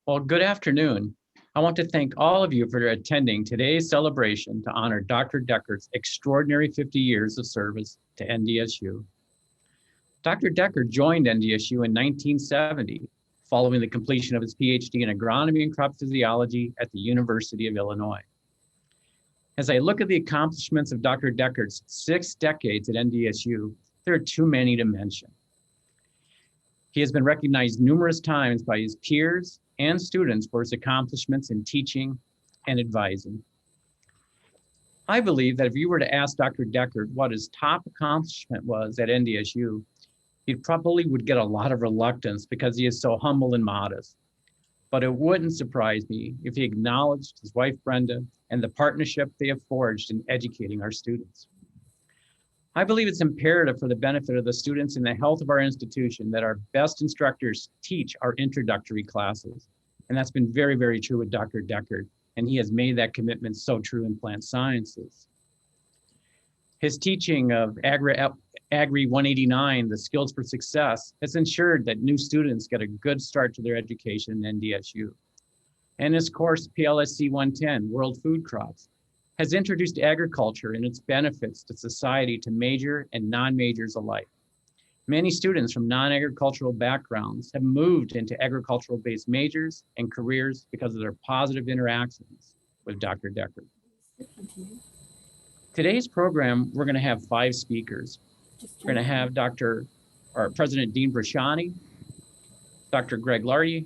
Well, good afternoon. I want to thank all of you for attending today's celebration to honor Dr. Deckard's extraordinary 50 years of service to NDSU. Dr. Deckard joined NDSU in 1970, following the completion of his PhD in agronomy and crop physiology at the University of Illinois. As I look at the accomplishments of Dr. Deckard's 6 decades at NDSU, there are too many to mention. He has been recognized numerous times by his peers and students for his accomplishments in teaching and advising. I believe that if you were to ask Dr. Deckard what his top accomplishment was at NDSU, he probably would get a lot of reluctance because he is so humble and modest. But it wouldn't surprise me if he acknowledged his wife, Brenda, and the partnership they have forged in educating our students. I believe it's imperative for the benefit of the students and the health of our institution that our best instructors teach our introductory classes. And that's been very, very true with Dr. Deckard, and he has made that commitment so true in plant sciences. His teaching of Agri 189, the skills for success, has ensured that new students get a good start to their education in NDSU. And his course, PLSC 110, World Food Crops, has introduced agriculture and its benefits to society to major and non-majors alike. Many students from non-agricultural backgrounds have moved into agricultural-based majors and careers because of their positive interactions with Dr. Deckard. Today's program, we're gonna have 5 speakers. We're gonna have President Dean Roshani, Dr. Greg Lardy,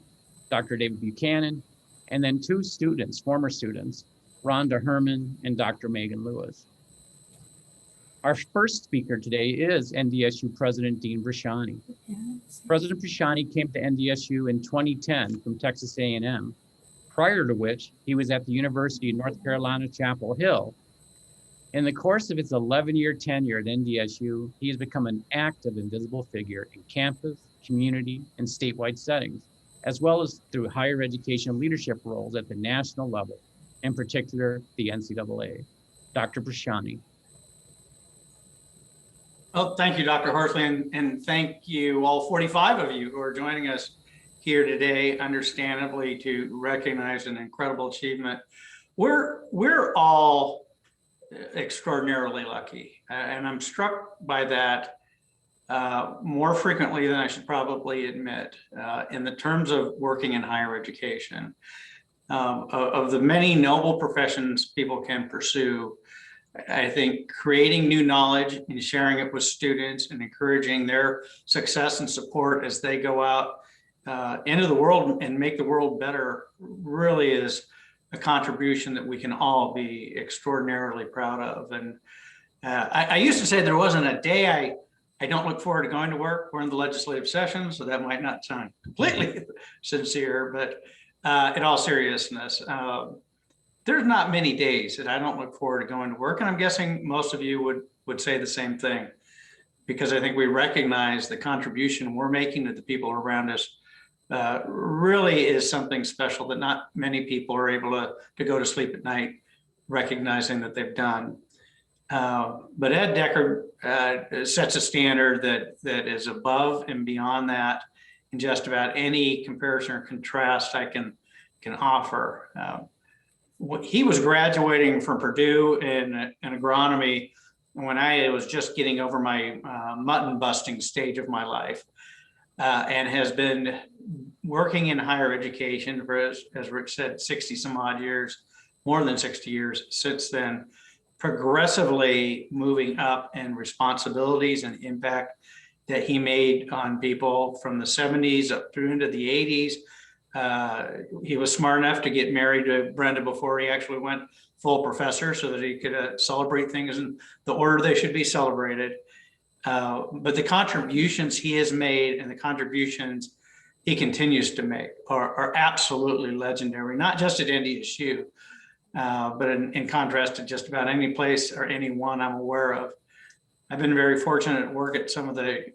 Dr. David Buchanan, and then 2 students, former students, Rhonda Herman and Dr. Megan Lewis. Our first speaker today is NDSU President Dean Roshani. President Roshani came to NDSU in 2010 from Texas A&M, prior to which he was at the University of North Carolina, Chapel Hill. In the course of his 11-year tenure at NDSU, he has become an active and visible figure in campus, community, and statewide settings, as well as through higher education leadership roles at the national level, in particular, the NCAA. Dr. Roshani. Well, thank you, Dr. Horsley, and thank you all 45 of you who are joining us here today, understandably, to recognize an incredible achievement. We're all extraordinarily lucky, and I'm struck by that more frequently than I should probably admit in the terms of working in higher education. Of the many noble professions people can pursue, I think creating new knowledge and sharing it with students and encouraging their success and support as they go out into the world and make the world better really is a contribution that we can all be extraordinarily proud of. And I used to say there wasn't a day I don't look forward to going to work. We're in the legislative session, so that might not sound completely sincere, but in all seriousness, there's not many days that I don't look forward to going to work. And I'm guessing most of you would say the same thing, because I think we recognize the contribution we're making to the people around us really is something special that not many people are able to go to sleep at night recognizing that they've done. But Ed Deckard sets a standard that is above and beyond that in just about any comparison or contrast I can offer. He was graduating from Purdue in agronomy when I was just getting over my mutton busting stage of my life, and has been working in higher education for, as Rick said, 60 some odd years, more than 60 years since then, progressively moving up in responsibilities and impact that he made on people from the 70s up through into the 80s. He was smart enough to get married to Brenda before he actually went full professor so that he could celebrate things in the order they should be celebrated. But the contributions he has made and the contributions he continues to make are absolutely legendary, not just at NDSU, but in contrast to just about any place or any one I'm aware of. I've been very fortunate to work at some of the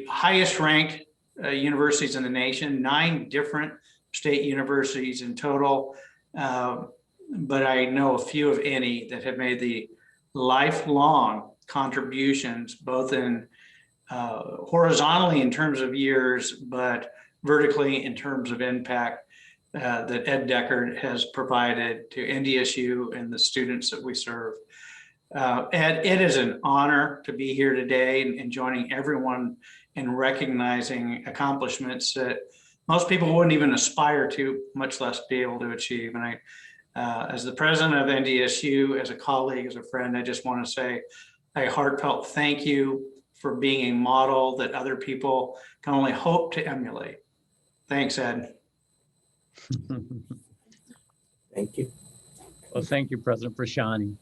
highest ranked universities in the nation, 9 different state universities in total. But I know a few, if any, that have made the lifelong contributions, both in horizontally in terms of years, but vertically in terms of impact that Ed Deckard has provided to NDSU and the students that we serve. Ed, it is an honor to be here today and joining everyone in recognizing accomplishments that most people wouldn't even aspire to, much less be able to achieve. And I, as the president of NDSU, as a colleague, as a friend, I just want to say a heartfelt thank you for being a model that other people can only hope to emulate. Thanks, Ed. Thank you. Well, thank you, President Roshani.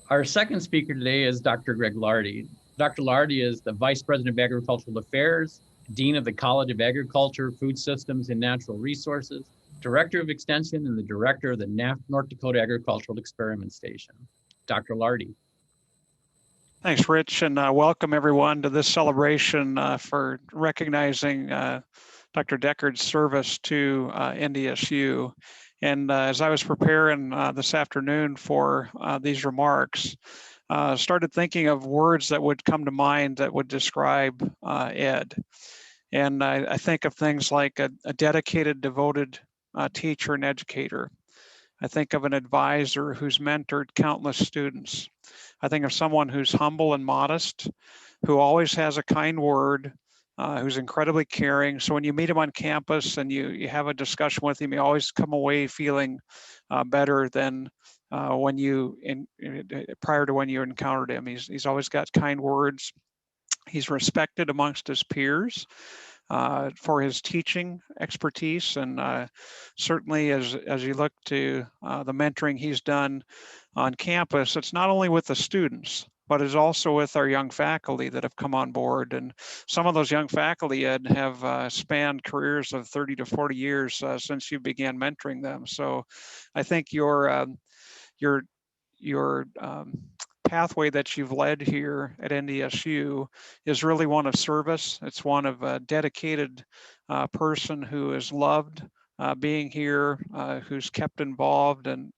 Our second speaker today is Dr. Greg Lardy. Dr. Lardy is the Vice President of Agricultural Affairs, Dean of the College of Agriculture, Food Systems, and Natural Resources, Director of Extension, and the Director of the North Dakota Agricultural Experiment Station. Dr. Lardy. Thanks, Rich, and welcome everyone to this celebration for recognizing Dr. Deckard's service to NDSU. And as I was preparing this afternoon for these remarks, started thinking of words that would come to mind that would describe Ed. And I think of things like a dedicated, devoted teacher and educator. I think of an advisor who's mentored countless students. I think of someone who's humble and modest, who always has a kind word, who's incredibly caring. So when you meet him on campus and you have a discussion with him, you always come away feeling better than when prior to when you encountered him. He's always got kind words. He's respected amongst his peers for his teaching expertise, and certainly as you look to the mentoring he's done on campus, it's not only with the students, but it's also with our young faculty that have come on board. And some of those young faculty, Ed, have spanned careers of 30 to 40 years since you began mentoring them. So I think your pathway that you've led here at NDSU is really one of service. It's one of a dedicated person who is loved being here, who's kept involved, and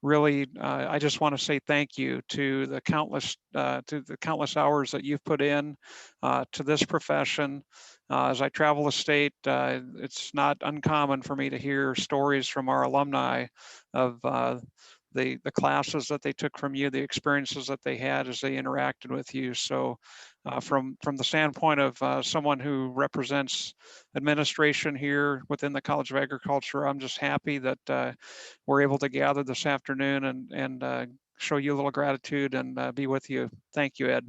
really, I just want to say thank you to the countless hours that you've put in to this profession. As I travel the state, it's not uncommon for me to hear stories from our alumni of the classes that they took from you, the experiences that they had as they interacted with you. So from the standpoint of someone who represents administration here within the College of Agriculture, I'm just happy that we're able to gather this afternoon and show you a little gratitude and be with you. Thank you, Ed.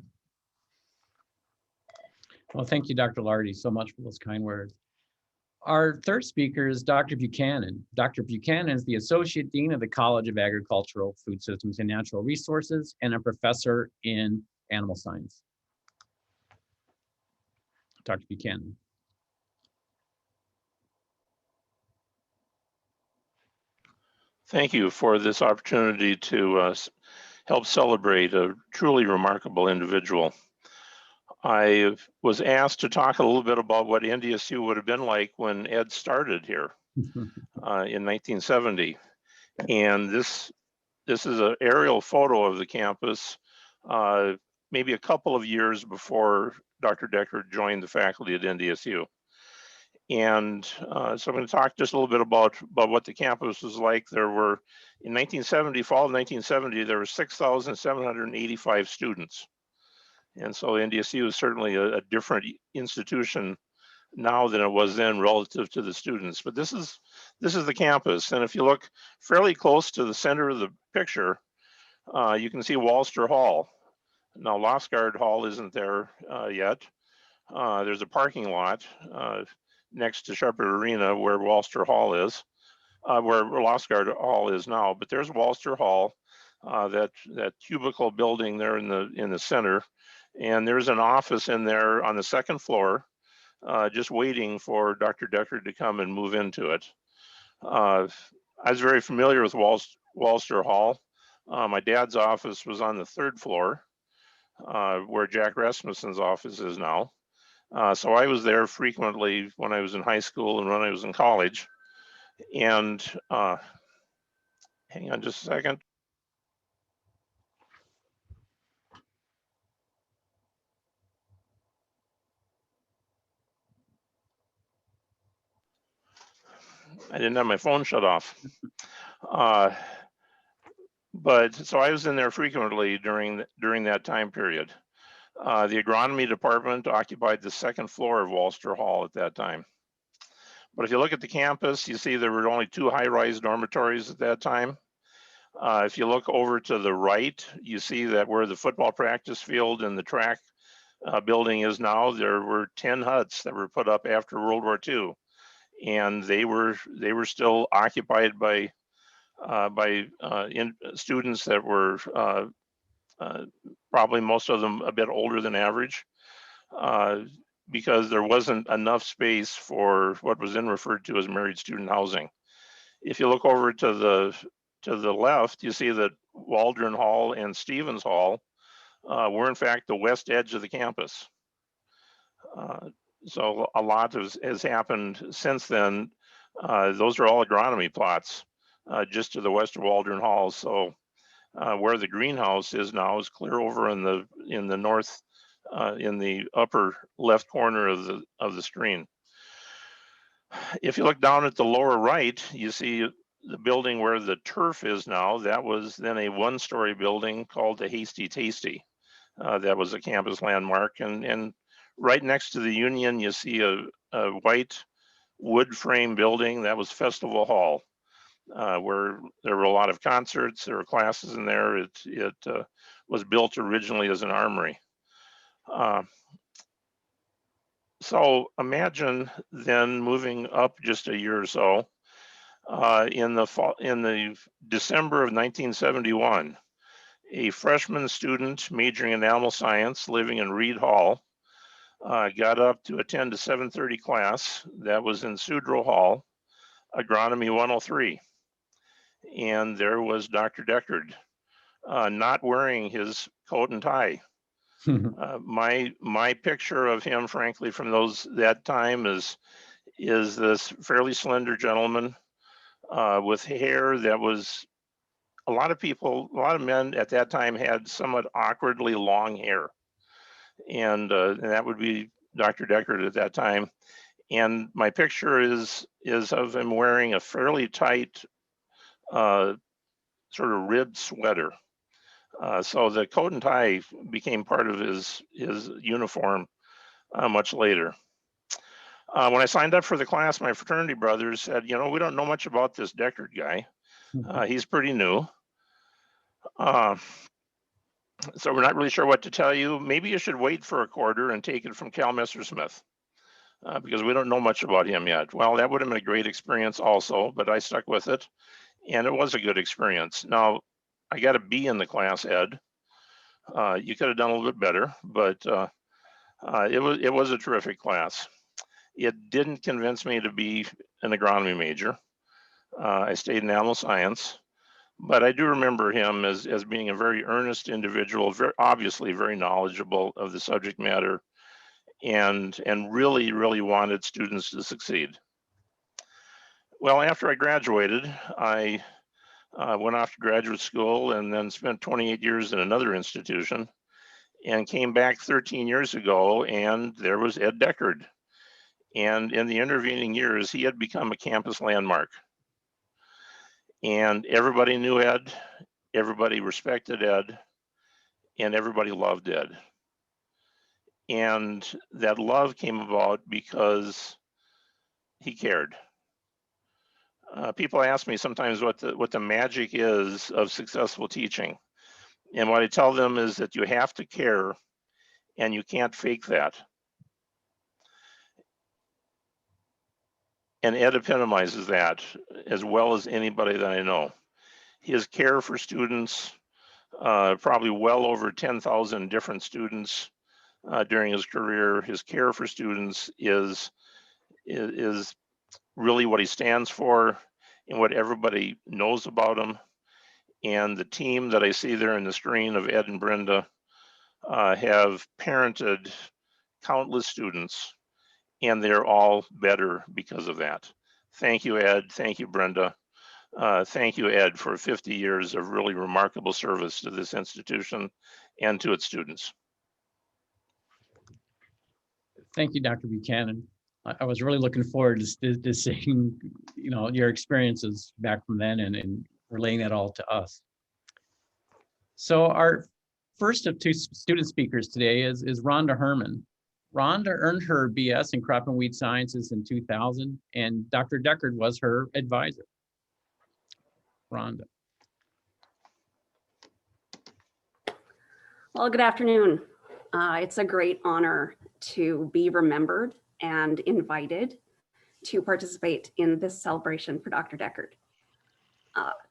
Well, thank you, Dr. Lardy, so much for those kind words. Our third speaker is Dr. Buchanan. Dr. Buchanan is the Associate Dean of the College of Agricultural, Food Systems, and Natural Resources, and a professor in animal science. Dr. Buchanan. Thank you for this opportunity to help celebrate a truly remarkable individual. I was asked to talk a little bit about what NDSU would have been like when Ed started here in 1970. And this is an aerial photo of the campus, maybe a couple of years before Dr. Deckard joined the faculty at NDSU. And so I'm going to talk just a little bit about what the campus was like. There were, in 1970, fall of 1970, there were 6,785 students. And so NDSU is certainly a different institution now than it was then relative to the students. But this is the campus. And if you look fairly close to the center of the picture, you can see Walster Hall. Now, Losgard Hall isn't there yet. There's a parking lot next to Shepherd Arena where Walster Hall is, where Losgard Hall is now. But there's Walster Hall, that cubicle building there in the center. And there's an office in there on the second floor, just waiting for Dr. Deckard to come and move into it. I was very familiar with Walster Hall. My dad's office was on the third floor, where Jack Rasmussen's office is now. So I was there frequently when I was in high school and when I was in college. And hang on just a second. I didn't have my phone shut off. But so I was in there frequently during that time period. The agronomy department occupied the second floor of Walster Hall at that time. But if you look at the campus, you see there were only 2 high-rise dormitories at that time. If you look over to the right, you see that where the football practice field and the track building is now, there were 10 huts that were put up after World War II, and they were still occupied by students that were probably most of them a bit older than average, because there wasn't enough space for what was then referred to as married student housing. If you look over to the left, you see that Waldron Hall and Stevens Hall were in fact the west edge of the campus. So a lot has happened since then. Those are all agronomy plots just to the west of Waldron Hall. So where the greenhouse is now is clear over in the north, in the upper left corner of the screen. If you look down at the lower right, you see the building where the turf is now. That was then a 1-story building called the Hasty Tasty. That was a campus landmark, and right next to the Union, you see a white wood frame building. That was Festival Hall, where there were a lot of concerts. There were classes in there. It was built originally as an armory. So imagine then moving up just a year or so. In the December of 1971, a freshman student majoring in animal science living in Reed Hall got up to attend a 7:30 class that was in Sudro Hall, Agronomy 103. And there was Dr. Deckard, not wearing his coat and tie. My picture of him, frankly, from that time is this fairly slender gentleman with hair that was, a lot of men at that time had somewhat awkwardly long hair, and that would be Dr. Deckard at that time. And my picture is of him wearing a fairly tight sort of ribbed sweater. So the coat and tie became part of his uniform much later. When I signed up for the class, my fraternity brothers said, "You know, we don't know much about this Deckard guy. He's pretty new. So we're not really sure what to tell you. Maybe you should wait for a quarter and take it from Cal Messersmith, because we don't know much about him yet." Well, that would have been a great experience also, but I stuck with it, and it was a good experience. Now, I got a B in the class, Ed. You could have done a little bit better, but it was a terrific class. It didn't convince me to be an agronomy major. I stayed in animal science, but I do remember him as being a very earnest individual, obviously very knowledgeable of the subject matter, and really, really wanted students to succeed. Well, after I graduated, I went off to graduate school and then spent 28 years in another institution, and came back 13 years ago, and there was Ed Deckard. And in the intervening years, he had become a campus landmark. And everybody knew Ed, everybody respected Ed, and everybody loved Ed. And that love came about because he cared. People ask me sometimes what the magic is of successful teaching. And what I tell them is that you have to care, and you can't fake that. And Ed epitomizes that as well as anybody that I know. His care for students, probably well over 10,000 different students during his career. His care for students is really what he stands for and what everybody knows about him. And the team that I see there in the screen of Ed and Brenda have parented countless students, and they're all better because of that. Thank you, Ed. Thank you, Brenda. Thank you, Ed, for 50 years of really remarkable service to this institution and to its students. Thank you, Dr. Buchanan. I was really looking forward to seeing your experiences back from then and relaying that all to us. So our first of two student speakers today is Rhonda Herman. Rhonda earned her BS in crop and weed sciences in 2000, and Dr. Deckard was her advisor. Rhonda. Well, good afternoon. It's a great honor to be remembered and invited to participate in this celebration for Dr. Deckard.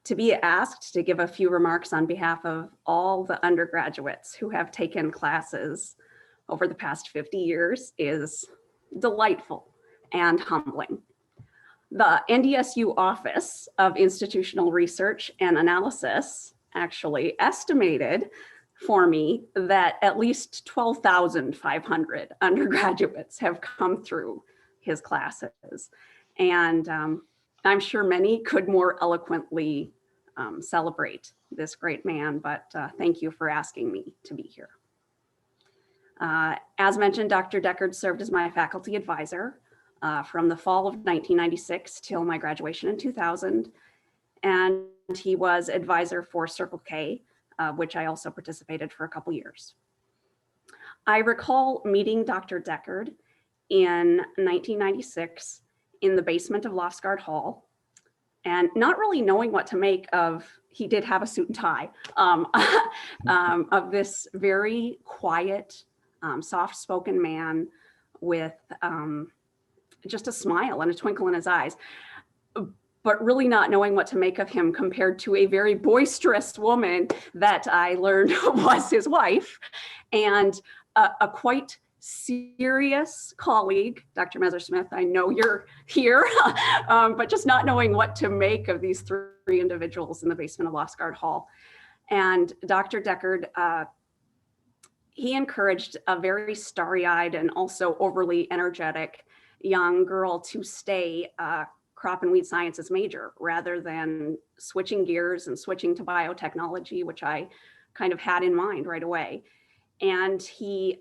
To be asked to give a few remarks on behalf of all the undergraduates who have taken classes over the past 50 years is delightful and humbling. The NDSU Office of Institutional Research and Analysis actually estimated for me that at least 12,500 undergraduates have come through his classes. And I'm sure many could more eloquently celebrate this great man, but thank you for asking me to be here. As mentioned, Dr. Deckard served as my faculty advisor from the fall of 1996 till my graduation in 2000. And he was advisor for Circle K, which I also participated for a couple years. I recall meeting Dr. Deckard in 1996 in the basement of Lofsgard Hall and not really knowing what to make of, he did have a suit and tie, of this very quiet, soft-spoken man with just a smile and a twinkle in his eyes, but really not knowing what to make of him compared to a very boisterous woman that I learned was his wife, and a quite serious colleague, Dr. Messersmith. I know you're here, but just not knowing what to make of these three individuals in the basement of Lofsgard Hall. And Dr. Deckard, he encouraged a very starry-eyed and also overly energetic young girl to stay crop and weed sciences major rather than switching gears and switching to biotechnology, which I kind of had in mind right away. And he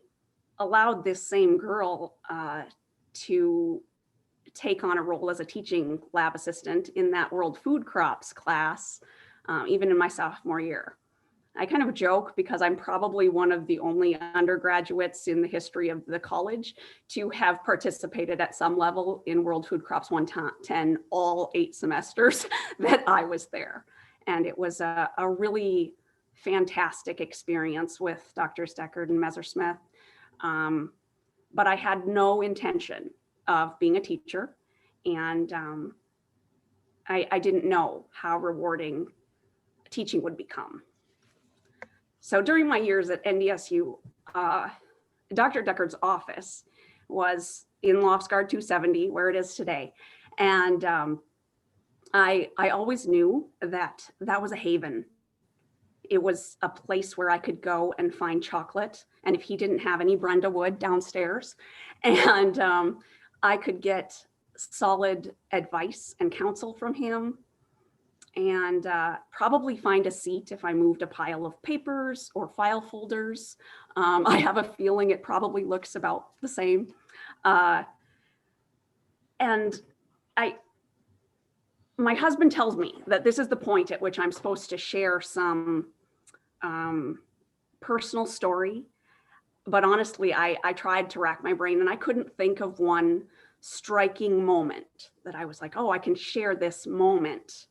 allowed this same girl to take on a role as a teaching lab assistant in that World Food Crops class, even in my sophomore year. I kind of joke because I'm probably one of the only undergraduates in the history of the college to have participated at some level in World Food Crops 110 all 8 semesters that I was there. And it was a really fantastic experience with Drs. Deckard and Messersmith. But I had no intention of being a teacher, and I didn't know how rewarding teaching would become. So during my years at NDSU, Dr. Deckard's office was in Lofsgard 270, where it is today. And I always knew that that was a haven. It was a place where I could go and find chocolate. And if he didn't have any, Brenda would downstairs. And I could get solid advice and counsel from him, and probably find a seat if I moved a pile of papers or file folders. I have a feeling it probably looks about the same. And my husband tells me that this is the point at which I'm supposed to share some personal story. But honestly, I tried to rack my brain and I couldn't think of one striking moment that I was like, oh, I can share this moment.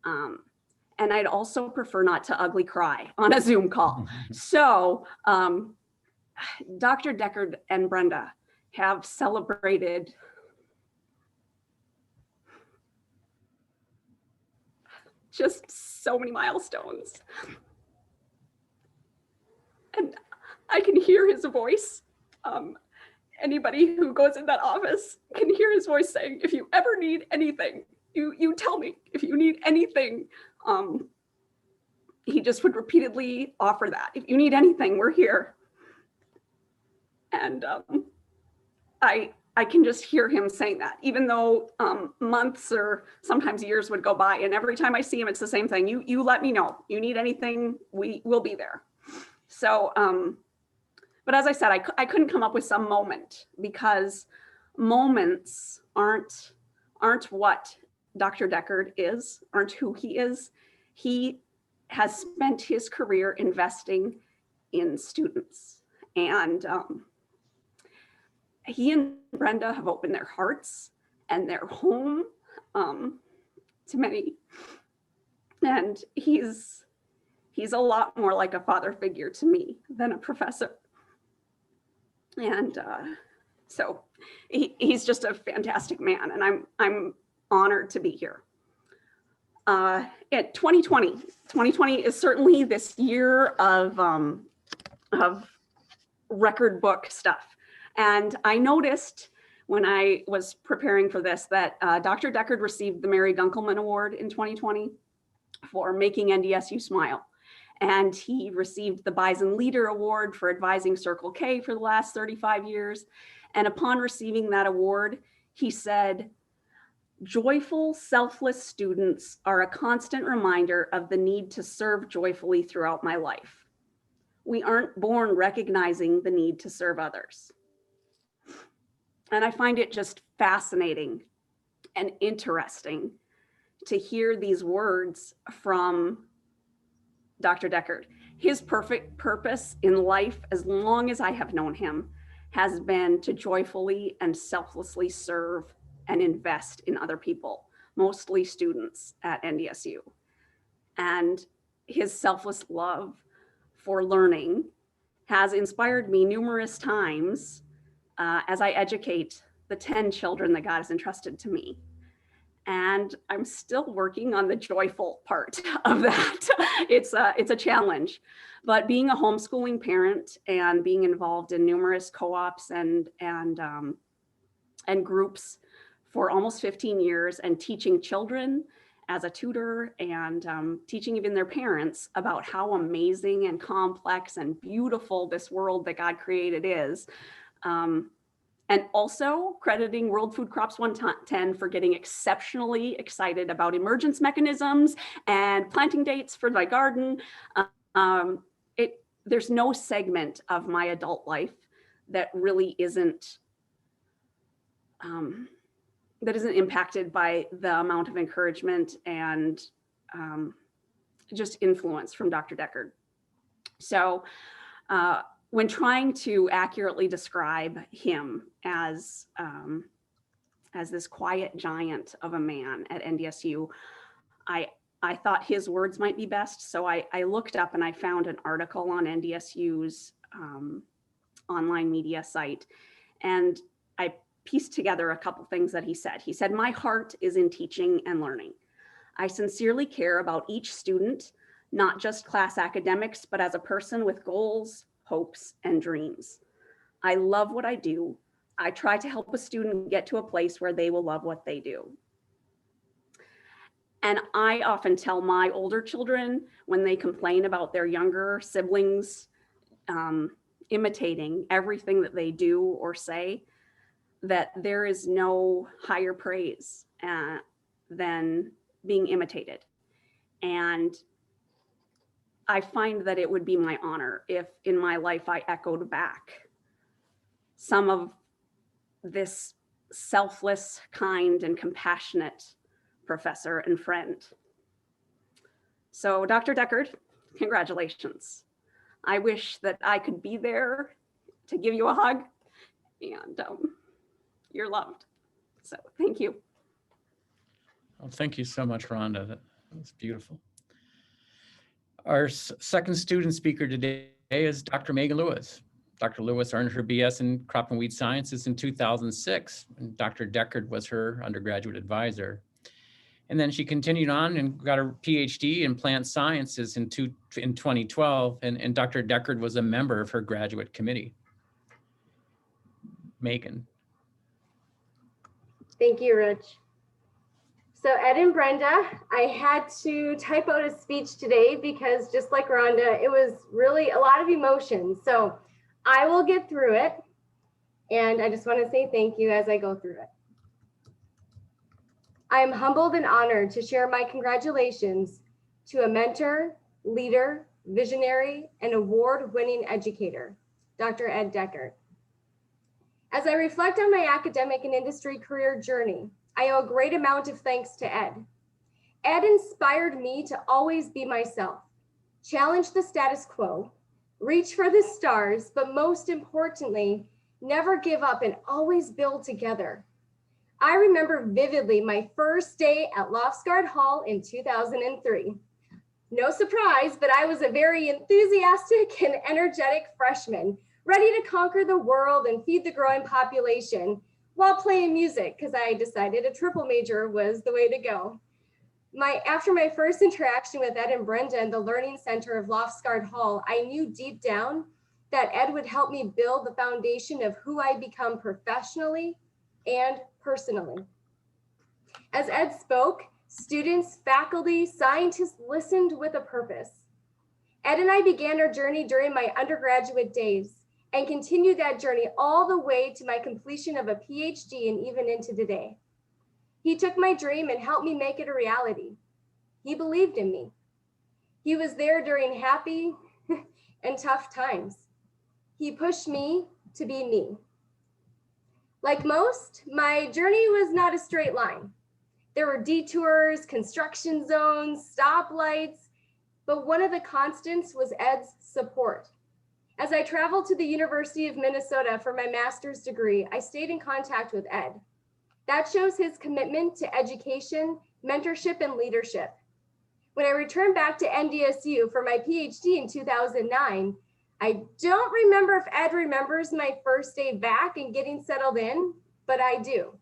And I'd also prefer not to ugly cry on a Zoom call. So Dr. Deckard and Brenda have celebrated just so many milestones. And I can hear his voice. Anybody who goes in that office can hear his voice saying, if you ever need anything, you tell me. If you need anything, he just would repeatedly offer that. If you need anything, we're here. And I can just hear him saying that, even though months or sometimes years would go by. And every time I see him, it's the same thing. You let me know. You need anything, we'll be there. So, but as I said, I couldn't come up with some moment, because moments aren't what Dr. Deckard aren't who he is. He has spent his career investing in students. And he and Brenda have opened their hearts and their home to many. And he's a lot more like a father figure to me than a professor. And so he's just a fantastic man, and I'm honored to be here. At 2020 is certainly this year of record book stuff. And I noticed when I was preparing for this that Dr. Deckard received the Mary Gunkelman Award in 2020 for making NDSU smile. And he received the Bison Leader Award for advising Circle K for the last 35 years. And upon receiving that award, he said, "Joyful, selfless students are a constant reminder of the need to serve joyfully throughout my life. We aren't born recognizing the need to serve others." And I find it just fascinating and interesting to hear these words from Dr. Deckard. His perfect purpose in life, as long as I have known him, has been to joyfully and selflessly serve and invest in other people, mostly students at NDSU. And his selfless love for learning has inspired me numerous times as I educate the 10 children that God has entrusted to me. And I'm still working on the joyful part of that. It's a challenge, but being a homeschooling parent and being involved in numerous co-ops and groups for almost 15 years, and teaching children as a tutor, and teaching even their parents about how amazing and complex and beautiful this world that God created is. And also crediting World Food Crops 110 for getting exceptionally excited about emergence mechanisms and planting dates for my garden. There's no segment of my adult life that really isn't impacted by the amount of encouragement and just influence from Dr. Deckard. So when trying to accurately describe him as this quiet giant of a man at NDSU, I thought his words might be best. So I looked up and I found an article on NDSU's online media site, and I pieced together a couple things that he said. He said, "My heart is in teaching and learning. I sincerely care about each student, not just class academics, but as a person with goals, hopes, and dreams. I love what I do. I try to help a student get to a place where they will love what they do." And I often tell my older children when they complain about their younger siblings imitating everything that they do or say, that there is no higher praise than being imitated. And I find that it would be my honor if in my life I echoed back some of this selfless, kind, and compassionate professor and friend. So Dr. Deckard, congratulations. I wish that I could be there to give you a hug, and you're loved. So thank you. Well, thank you so much, Rhonda. That was beautiful. Our second student speaker today is Dr. Megan Lewis. Dr. Lewis earned her BS in Crop and Weed Sciences in 2006, and Dr. Deckard was her undergraduate advisor. And then she continued on and got her PhD in plant sciences in 2012, and Dr. Deckard was a member of her graduate committee. Megan. Thank you, Rich. So Ed and Brenda, I had to type out a speech today because just like Rhonda, it was really a lot of emotion. So I will get through it. And I just want to say thank you as I go through it. I am humbled and honored to share my congratulations to a mentor, leader, visionary, and award-winning educator, Dr. Ed Deckard. As I reflect on my academic and industry career journey, I owe a great amount of thanks to Ed. Ed inspired me to always be myself, challenge the status quo, reach for the stars, but most importantly, never give up and always build together. I remember vividly my first day at Lofsgard Hall in 2003. No surprise, but I was a very enthusiastic and energetic freshman, ready to conquer the world and feed the growing population while playing music, because I decided a triple major was the way to go. After my first interaction with Ed and Brenda in the Learning Center of Lofsgard Hall, I knew deep down that Ed would help me build the foundation of who I become professionally and personally. As Ed spoke, students, faculty, scientists listened with a purpose. Ed and I began our journey during my undergraduate days and continued that journey all the way to my completion of a PhD and even into today. He took my dream and helped me make it a reality. He believed in me. He was there during happy and tough times. He pushed me to be me. Like most, my journey was not a straight line. There were detours, construction zones, stoplights, but one of the constants was Ed's support. As I traveled to the University of Minnesota for my master's degree, I stayed in contact with Ed. That shows his commitment to education, mentorship, and leadership. When I returned back to NDSU for my PhD in 2009, I don't remember if Ed remembers my first day back and getting settled in, but I do.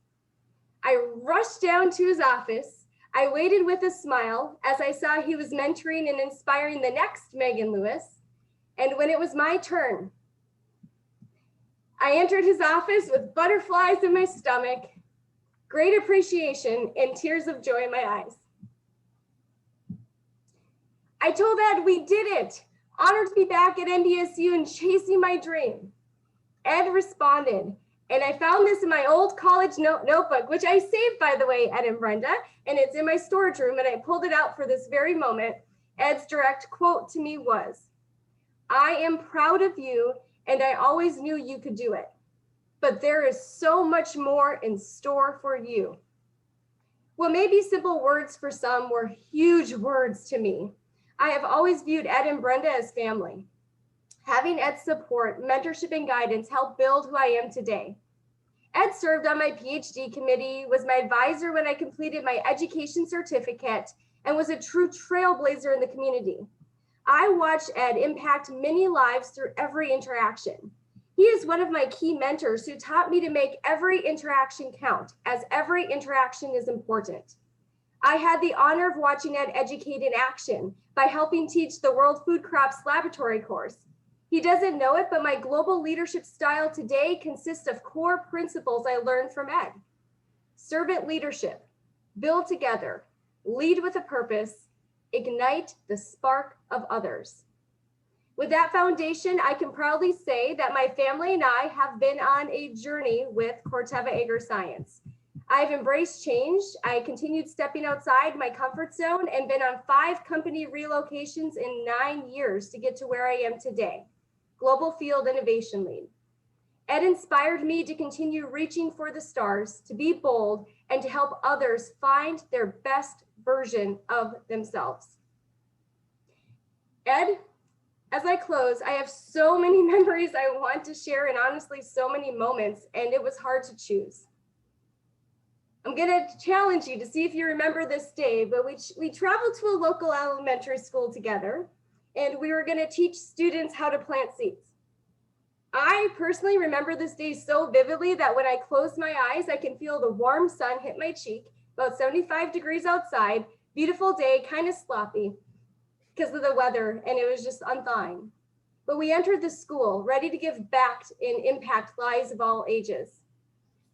I rushed down to his office. I waited with a smile as I saw he was mentoring and inspiring the next Megan Lewis. And when it was my turn, I entered his office with butterflies in my stomach, great appreciation, and tears of joy in my eyes. I told Ed we did it. Honored to be back at NDSU and chasing my dream. Ed responded, and I found this in my old college notebook, which I saved, by the way, Ed and Brenda, and it's in my storage room, and I pulled it out for this very moment. Ed's direct quote to me was, "I am proud of you, and I always knew you could do it. But there is so much more in store for you." What may be simple words for some were huge words to me. I have always viewed Ed and Brenda as family. Having Ed's support, mentorship, and guidance helped build who I am today. Ed served on my PhD committee, was my advisor when I completed my education certificate, and was a true trailblazer in the community. I watched Ed impact many lives through every interaction. He is one of my key mentors who taught me to make every interaction count, as every interaction is important. I had the honor of watching Ed educate in action by helping teach the World Food Crops Laboratory course. He doesn't know it, but my global leadership style today consists of core principles I learned from Ed. Servant leadership, build together, lead with a purpose, ignite the spark of others. With that foundation, I can proudly say that my family and I have been on a journey with Corteva AgriScience. I've embraced change. I continued stepping outside my comfort zone and been on 5 company relocations in 9 years to get to where I am today, Global Field Innovation Lead. Ed inspired me to continue reaching for the stars, to be bold, and to help others find their best version of themselves. Ed, as I close, I have so many memories I want to share, and honestly, so many moments, and it was hard to choose. I'm gonna challenge you to see if you remember this day, but we traveled to a local elementary school together, and we were gonna teach students how to plant seeds. I personally remember this day so vividly that when I close my eyes, I can feel the warm sun hit my cheek, about 75 degrees outside, beautiful day, kind of sloppy because of the weather, and it was just unthawing. But we entered the school, ready to give back and impact lives of all ages.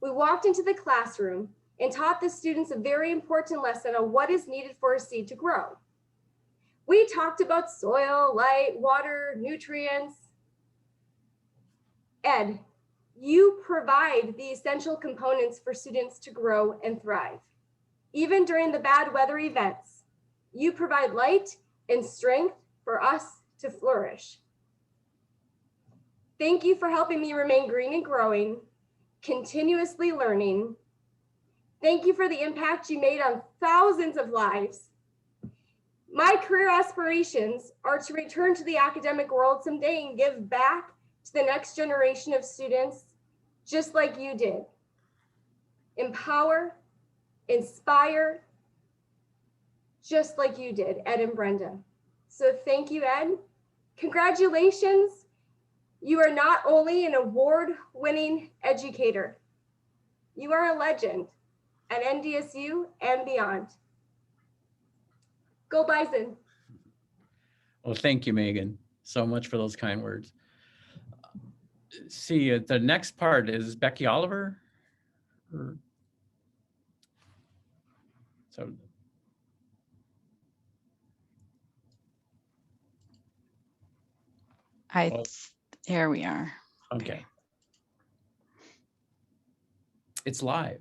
We walked into the classroom and taught the students a very important lesson on what is needed for a seed to grow. We talked about soil, light, water, nutrients. Ed, you provide the essential components for students to grow and thrive. Even during the bad weather events, you provide light and strength for us to flourish. Thank you for helping me remain green and growing, continuously learning, Thank you for the impact you made on thousands of lives. My career aspirations are to return to the academic world someday and give back to the next generation of students, just like you did. Empower, inspire, just like you did, Ed and Brenda. So thank you, Ed. Congratulations. You are not only an award-winning educator, you are a legend at NDSU and beyond. Go Bison. Well, thank you, Megan, so much for those kind words. See, the next part is Becky Oliver. So Here we are. okay. It's live.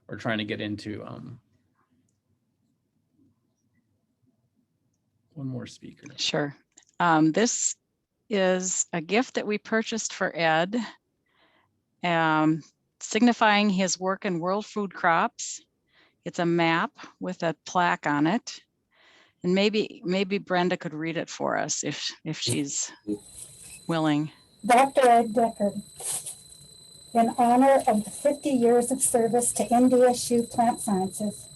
We're trying to get into one more speaker. Sure. This is a gift that we purchased for Ed, signifying his work in world food crops. It's a map with a plaque on it. And maybe Brenda could read it for us if she's willing. Dr. Ed Deckard, in honor of the 50 years of service to NDSU Plant Sciences,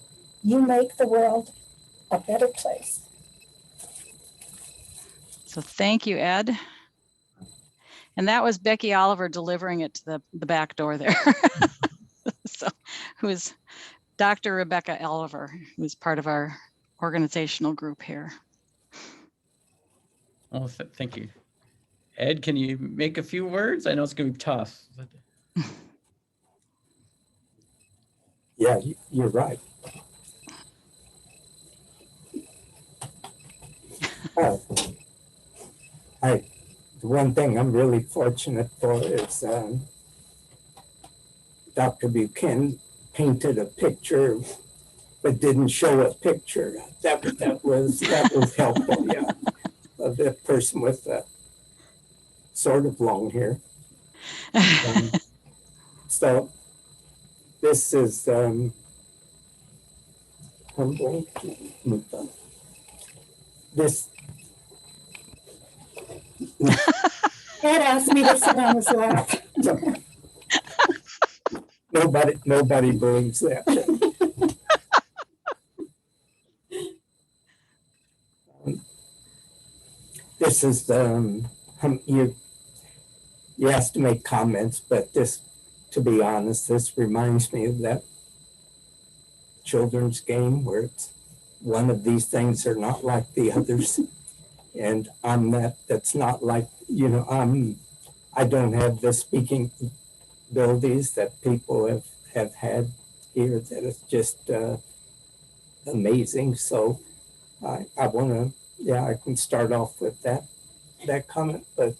you make the world a better place. So thank you, Ed. And that was Becky Oliver delivering it to the back door there. So, who is Dr. Rebecca Oliver, who's part of our organizational group here. Oh, thank you. Ed, can you make a few words? I know it's going to be tough. Yeah, you're right. The one thing I'm really fortunate for is Dr. Buchanan painted a picture, but didn't show a picture. That was helpful. Yeah, of the person with sort of long hair. So this is humbling. This. Ed asked me to sit on his lap. Nobody believes that. This is you asked to make comments, but this, to be honest, this reminds me of that children's game where it's one of these things are not like the others. And I'm that's not like, I don't have the speaking abilities that people have had here, that is just amazing. So I want to, I can start off with that comment, but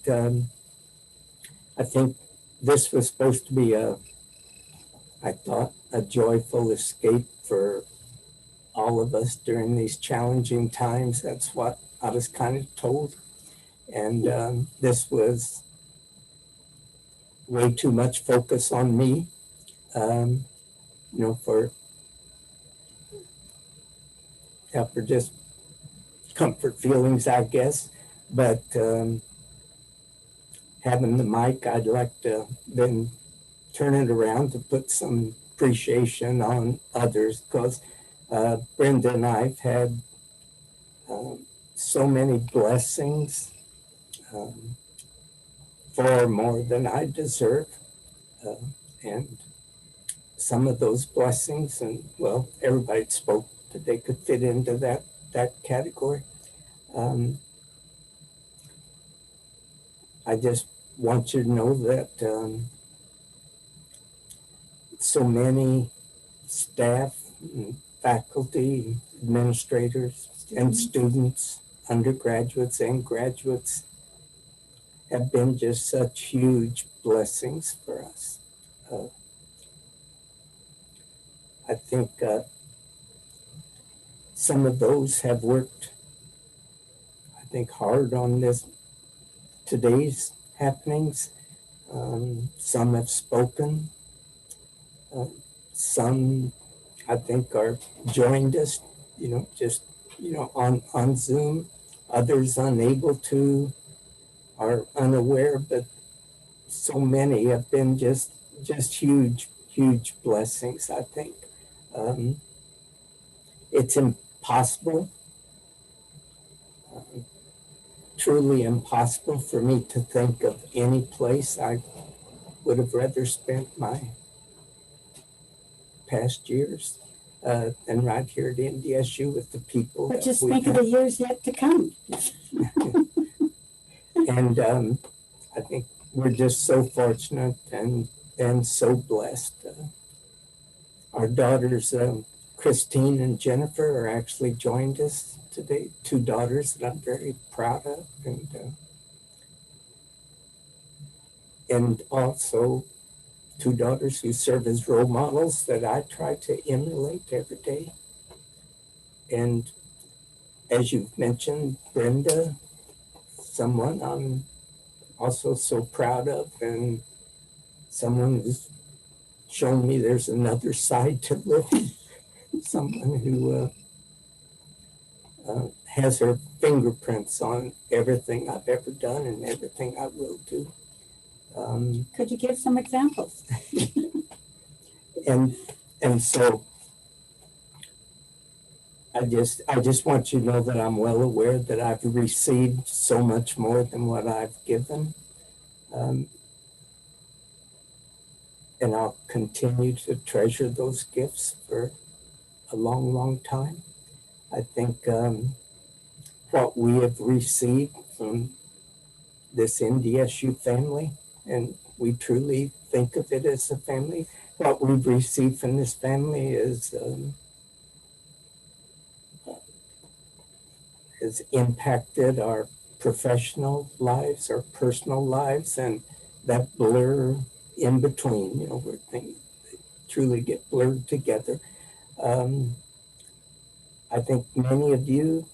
I think this was supposed to be I thought, a joyful escape for all of us during these challenging times. That's what I was kind of told. And this was way too much focus on me, for just comfort feelings, I guess. But having the mic, I'd like to then turn it around to put some appreciation on others, because Brenda and I've had so many blessings, far more than I deserve. And some of those blessings, and well, everybody spoke that they could fit into that category. I just want you to know that so many staff, and faculty, administrators, and students, undergraduates and graduates, have been just such huge blessings for us. I think some of those have worked think, hard on today's happenings. Some have spoken. Some, I think, are joined us, just, on Zoom. Others unable to, are unaware, but so many have been just huge, huge blessings, I think. It's impossible, truly impossible for me to think of any place I would have rather spent my past years than right here at NDSU with the people. But just think of the years yet to come. And I think we're just so fortunate and so blessed. Our daughters, Christine and Jennifer, are actually joined us today. 2 daughters that I'm very proud of, and also 2 daughters who serve as role models that I try to emulate every day. And as you've mentioned, Brenda, someone I'm also so proud of, and someone who's shown me there's another side to living. Someone who has her fingerprints on everything I've ever done and everything I will do. Could you give some examples? And so I just want you to know that I'm well aware that I've received so much more than what I've given. And I'll continue to treasure those gifts for a long, long time. I think what we have received from this NDSU family, and we truly think of it as a family, what we've received from this family has impacted our professional lives, our personal lives, and that blur in between, where things truly get blurred together. I think many of you,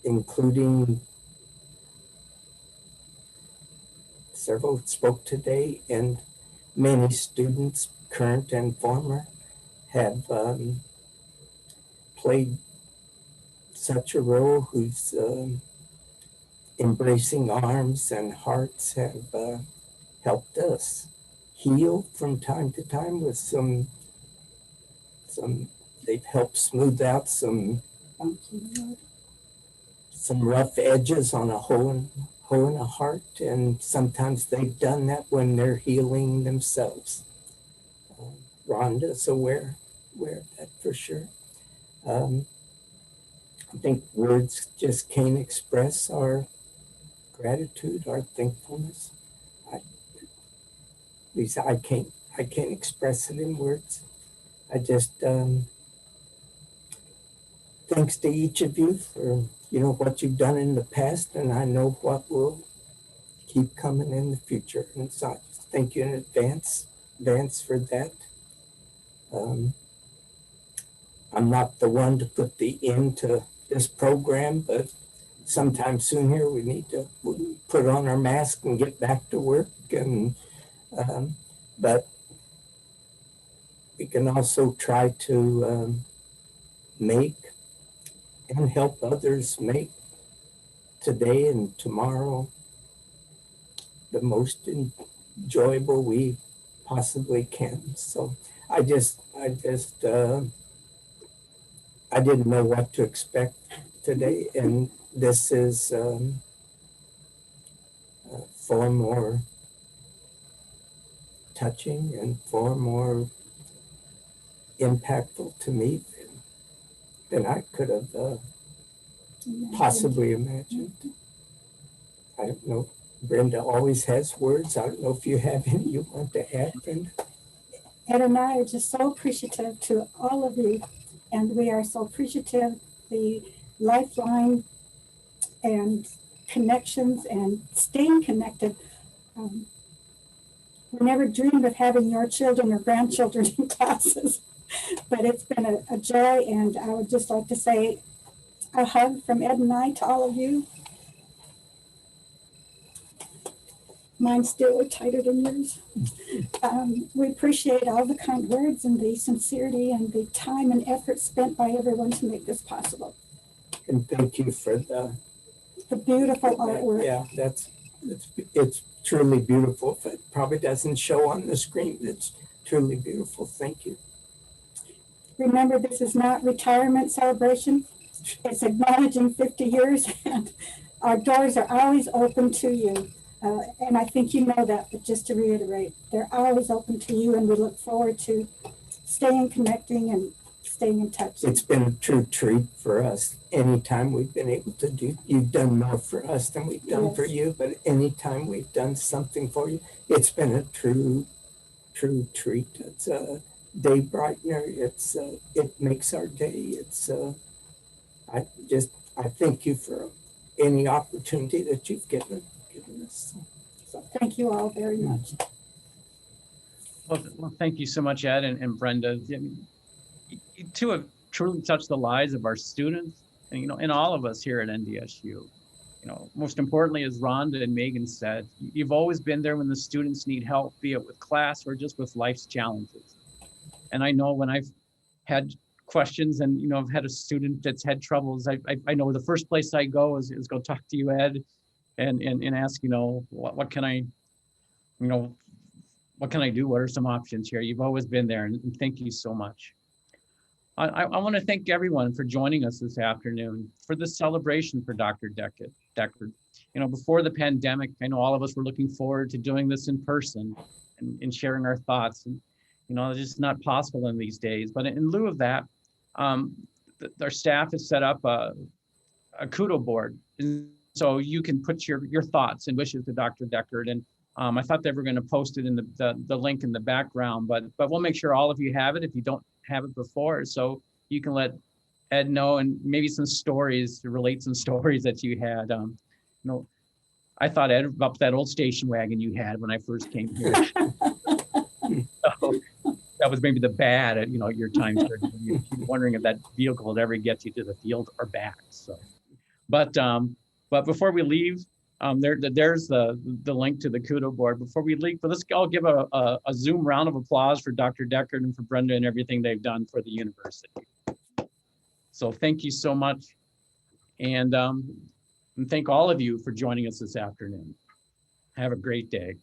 including several that spoke today, and many students, current and former, have played such a role, whose embracing arms and hearts have helped us heal from time to time with some they've helped smooth out some rough edges on a hole in a heart, and sometimes they've done that when they're healing themselves. Rhonda's aware of that for sure. I think words just can't express our gratitude, our thankfulness. At least I can't express it in words. I just thanks to each of you for what you've done in the past, and I know what will keep coming in the future. And so I just thank you in advance for that. I'm not the one to put the end to this program, but sometime soon here we need to put on our mask and get back to work. And but we can also try to make and help others make today and tomorrow the most enjoyable we possibly can. So I didn't know what to expect today, and this is far more touching and far more impactful to me than I could have possibly imagined. I don't know. Brenda always has words. I don't know if you have any you want to add, Brenda. Ed and I are just so appreciative to all of you, and we are so appreciative the lifeline and connections and staying connected. We never dreamed of having your children or grandchildren in classes, but it's been a joy, and I would just like to say A hug from Ed and I to all of you. Mine's still tighter than yours. We appreciate all the kind words and the sincerity and the time and effort spent by everyone to make this possible. And thank you for The beautiful artwork. yeah, it's truly beautiful. If it probably doesn't show on the screen, it's truly beautiful. Thank you. Remember, this is not retirement celebration. It's acknowledging 50 years, and our doors are always open to you. And I think you know that, but just to reiterate, they're always open to you, and we look forward to staying connecting and staying in touch. It's been a true treat for us. Anytime we've been able to do, you've done more for us than we've done for you, but anytime we've done something for you, it's been a true treat. It's a day brightener. It makes our day. I thank you for any opportunity that you've given us. So thank you all very much. Well, thank you so much, Ed and Brenda. You two have truly touched the lives of our students and, and all of us here at NDSU. Most importantly, as Rhonda and Megan said, you've always been there when the students need help, be it with class or just with life's challenges. And I know when I've had questions and, I've had a student that's had troubles, I know the first place I go is go talk to you, Ed, and ask, what can I, what can I do? What are some options here? You've always been there, and thank you so much. I want to thank everyone for joining us this afternoon for this celebration for Dr. Deckard. Before the pandemic, I know all of us were looking forward to doing this in person and sharing our thoughts. And, it's just not possible in these days. But in lieu of that, our staff has set up a kudo board. And so you can put your thoughts and wishes to Dr. Deckard. And I thought they were going to post it in the link in the background, but we'll make sure all of you have it if you don't have it before, so you can let Ed know, and maybe some stories to relate some stories that you had. I thought, Ed, about that old station wagon you had when I first came here. So that was maybe the bad at your time. You're wondering if that vehicle would ever get you to the field or back. So, but before we leave, there's the link to the kudo board. Before we leave, but let's all give a Zoom round of applause for Dr. Deckard and for Brenda and everything they've done for the university. So thank you so much. And thank all of you for joining us this afternoon. Have a great day.